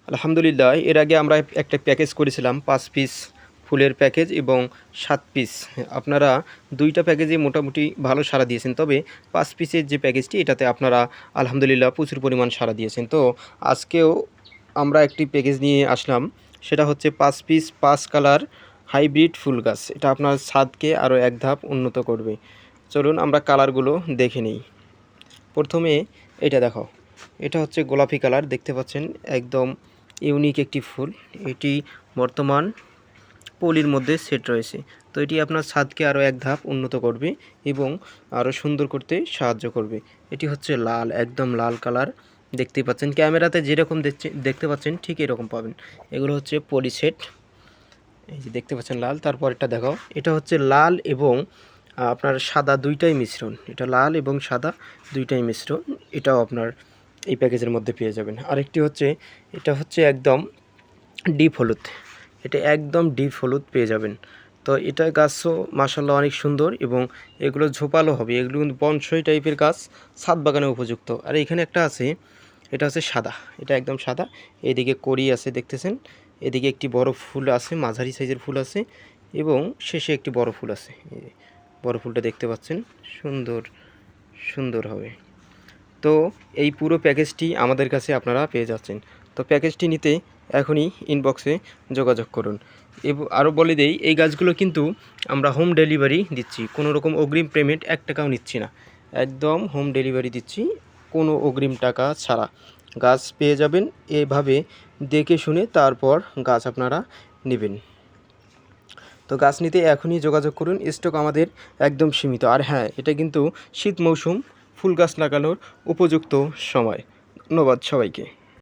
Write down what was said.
আলহামদুলিল্লাহ, এর আগে আমরা একটা প্যাকেজ করেছিলাম ৫ পিস ফুলের প্যাকেজ এবং ৭ পিস। আপনারা ২টা প্যাকেজে মোটামুটি ভালো সাড়া দিয়েছেন। তবে ৫ পিসের যে প্যাকেজটি এটাতে আপনারা আলহামদুলিল্লাহ প্রচুর পরিমাণ সাড়া দিয়েছেন। তো আজকেও আমরা একটি প্যাকেজ নিয়ে আসলাম। সেটা হচ্ছে ৫ পিস ৫ কালার হাইব্রিড ফুল গাছ। এটা আপনার ছাদকে আরও এক ধাপ উন্নত করবে। চলুন আমরা কালারগুলো দেখে নিই। প্রথমে এটা দেখাও। এটা হচ্ছে গোলাপি কালার, দেখতে পাচ্ছেন একদম ইউনিক একটি ফুল। এটি বর্তমান পলির মধ্যে সেট রয়েছে। তো এটি আপনার ছাদকে আরও এক ধাপ উন্নত করবে এবং আরও সুন্দর করতে সাহায্য করবে। এটি হচ্ছে লাল, একদম লাল কালার, দেখতেই পাচ্ছেন ক্যামেরাতে যেরকম দেখতে পাচ্ছেন ঠিক এরকম পাবেন। এগুলো হচ্ছে পলি সেট, এই যে দেখতে পাচ্ছেন লাল। তারপর এটা দেখাও, এটা হচ্ছে লাল এবং আপনার সাদা দুইটাই মিশ্রণ। এটা লাল এবং সাদা দুইটাই মিশ্রণ, এটাও আপনার এই প্যাকেজের মধ্যে পেয়ে যাবেন। আরেকটি হচ্ছে, এটা হচ্ছে একদম ডিপ হলুদ, এটা একদম ডিপ হলুদ পেয়ে যাবেন। তো এটা গাছও মাশাআল্লাহ অনেক সুন্দর এবং এগুলো ঝোপালো হবে। এগুলো কিন্তু বনসাই টাইপের গাছ, ছাদ বাগানে উপযুক্ত। আর এখানে একটা আছে, এটা হচ্ছে সাদা, এটা একদম সাদা। এদিকে কড়ি আছে দেখতেছেন, এদিকে একটি বড় ফুল আছে, মাঝারি সাইজের ফুল আছে এবং শেষে একটি বড় ফুল আছে। বড় ফুলটা দেখতে পাচ্ছেন, সুন্দর সুন্দর হবে। তো এই পুরো প্যাকেজটি আমাদের কাছে আপনারা পেয়ে যাচ্ছেন। তো প্যাকেজটি নিতে এখনই ইনবক্সে যোগাযোগ করুন। এবং আরও বলে দেই, এই গাছগুলো কিন্তু আমরা হোম ডেলিভারি দিচ্ছি, কোনো রকম অগ্রিম পেমেন্ট ১ টাকাও নিচ্ছি না, একদম হোম ডেলিভারি দিচ্ছি কোনো অগ্রিম টাকা ছাড়া। গাছ পেয়ে যাবেন, এভাবে দেখে শুনে তারপর গাছ আপনারা নেবেন। তো গাছ নিতে এখনই যোগাযোগ করুন, স্টক আমাদের একদম সীমিত। আর হ্যাঁ, এটা কিন্তু শীত মৌসুম ফুল গাছ লাগানোর উপযুক্ত সময়। ধন্যবাদ সবাইকে।